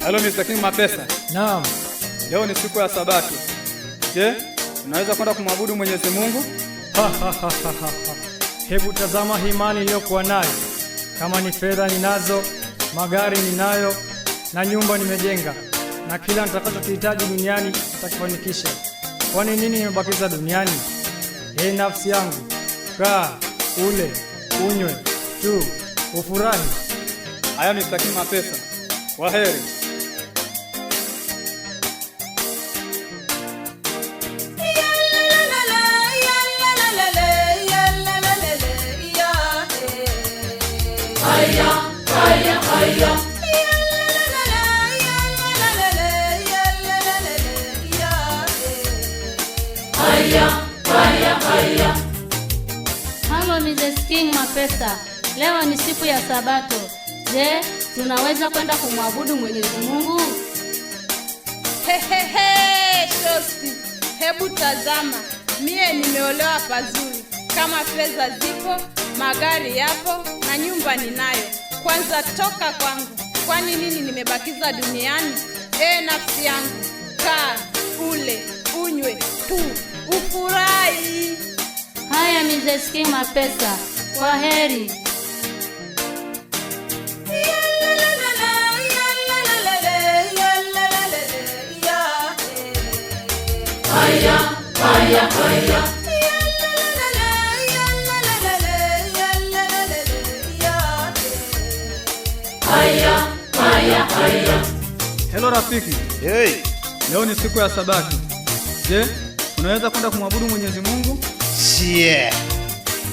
Hello Mr. King Mapesa. Naam. Leo ni siku ya Sabato. Je, unaweza kwenda kumwabudu Mwenyezi Mungu? Hebu tazama imani iliyokuwa nayo. Kama ni fedha ninazo, magari ninayo, na nyumba nimejenga, na kila nitakachokihitaji duniani nitakifanikisha. Kwani nini nimebakiza duniani? Nafsi yangu, kaa, ule, unywe, tu, ufurahi. Haya Mr. King Mapesa. Waheri. Hello Mrs. King Mapesa. Leo ni siku ya Sabato. Je, tunaweza kwenda kumwabudu Mwenyezi Mungu? Shosti, hebu tazama. Mie nimeolewa pazuri. Kama fedha zipo, magari yapo na nyumba ninayo. Kwanza toka kwangu. Kwani nini nimebakiza duniani? Nafsi yangu, kaa, ule, unywe, tu, ufurahi. Haya Mrs. King Mapesa. Kwaheri. Hello rafiki. Hey. Leo ni siku ya Sabato. Je, unaweza kwenda kumwabudu Mwenyezi Mungu? Shie.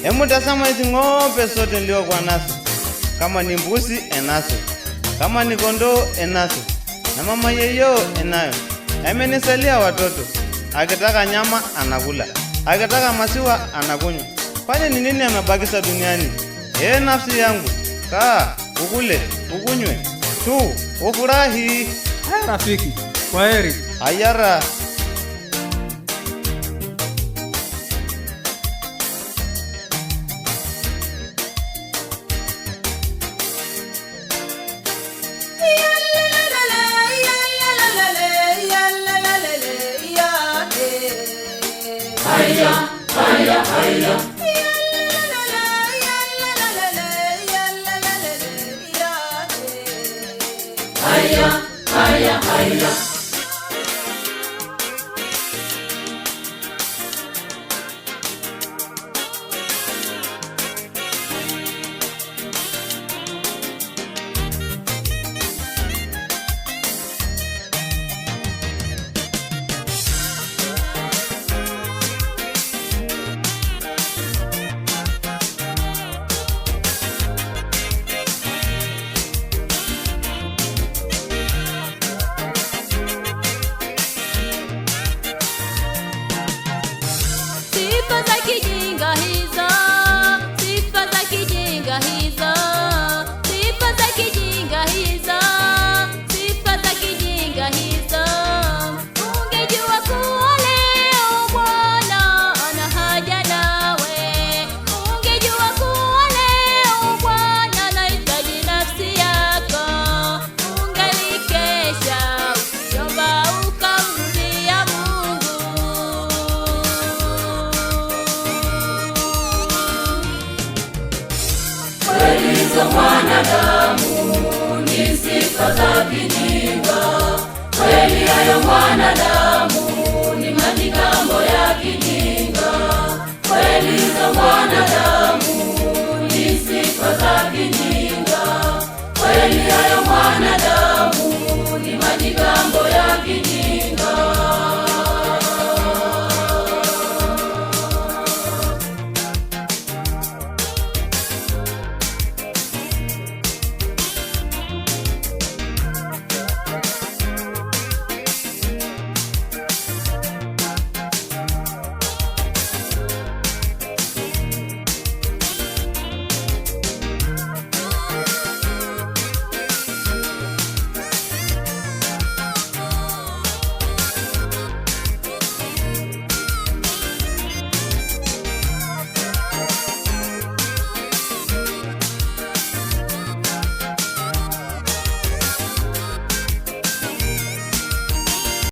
Hebu tazama hizi ng'ombe zote niliokuwa nazo. Kama ni mbuzi enazo. Kama ni kondoo enazo. Na mama yeyo enayo. Amenisalia watoto. Akitaka nyama anakula. Akitaka maziwa anakunywa. Kwani ni nini amebakisha duniani? Nafsi yangu, kaa, ukule, ukunywe, tu, ufurahi. Haya rafiki. Kwaheri. Ayara. Sifa za kijinga hizo, sifa za kijinga hizo, sifa za kijinga hizo, sifa za kijinga hizo. Ungejua kuwa leo Bwana ana haja nawe. Ungejua kuwa leo Bwana anahitaji nafsi yako. Ungelikesha ukiomba ukamrudia Mungu. Kweli za mwanadamu ni sifa za kijinga, kweli hayo mwanadamu